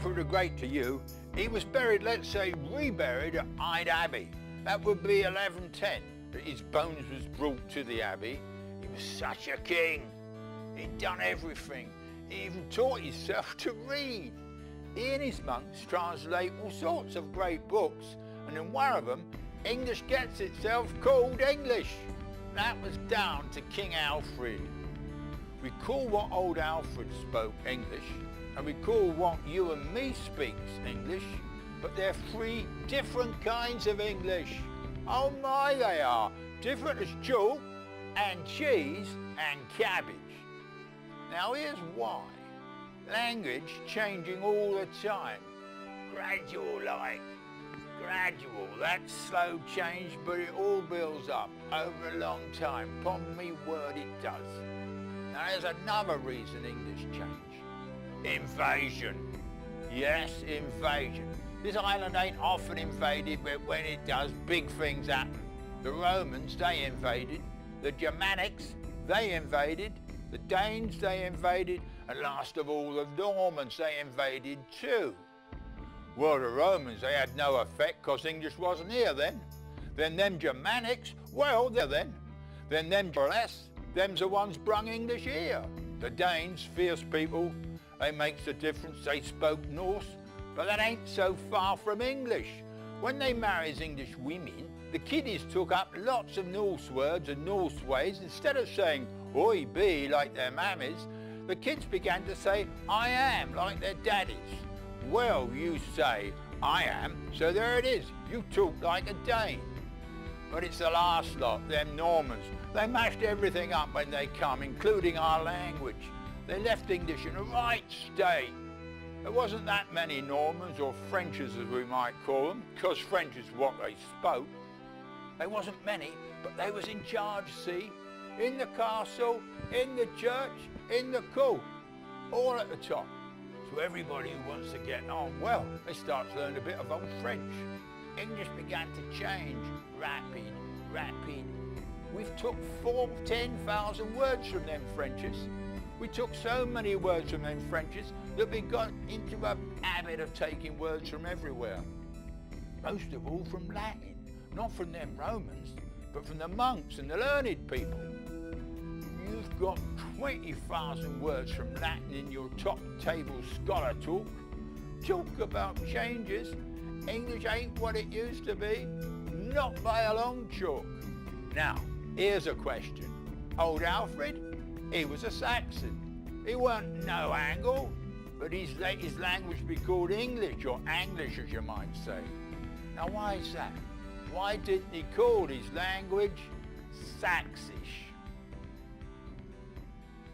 Alfred the Great to you, he was buried, let's say, reburied at Hyde Abbey. That would be 1110, that his bones was brought to the Abbey. He was such a king. He'd done everything. He even taught himself to read. He and his monks translate all sorts of great books, and in one of them, English gets itself called English. That was down to King Alfred. We call what old Alfred spoke English, and we call what you and me speaks English, but they're three different kinds of English. Oh my, they are. Different as chalk and cheese and cabbage. Now here's why. Language changing all the time. Gradual like. Gradual. That's slow change, but it all builds up over a long time. Upon me word it does. Now there's another reason English change. Invasion. Yes, invasion. This island ain't often invaded, but when it does, big things happen. The Romans, they invaded. The Germanics, they invaded. The Danes, they invaded. And last of all, the Normans, they invaded too. Well, the Romans, they had no effect because English wasn't here then. Then them Germanics, well, they're then. Then them less, them's the ones brung English here. The Danes, fierce people, they makes the difference, they spoke Norse, but that ain't so far from English. When they marries English women, the kiddies took up lots of Norse words and Norse ways. Instead of saying, oi be, like their mammies, the kids began to say, I am, like their daddies. Well, you say, I am, so there it is. You talk like a Dane. But it's the last lot, them Normans. They mashed everything up when they come, including our language. They left English in a right state. There wasn't that many Normans, or Frenchers as we might call them, because French is what they spoke. They wasn't many, but they was in charge, see? In the castle, in the church, in the court, all at the top. So everybody who wants to get on, well, they start to learn a bit of old French. English began to change, rapid. We've took 10,000 words from them Frenches. We took so many words from them Frenches that we got into a habit of taking words from everywhere. Most of all from Latin, not from them Romans, but from the monks and the learned people. You've got 20,000 words from Latin in your top table scholar talk. Talk about changes. English ain't what it used to be, not by a long chalk. Now, here's a question. Old Alfred, he was a Saxon. He weren't no Angle, but his language be called English, or Anglish as you might say. Now why is that? Why didn't he call his language Saxish?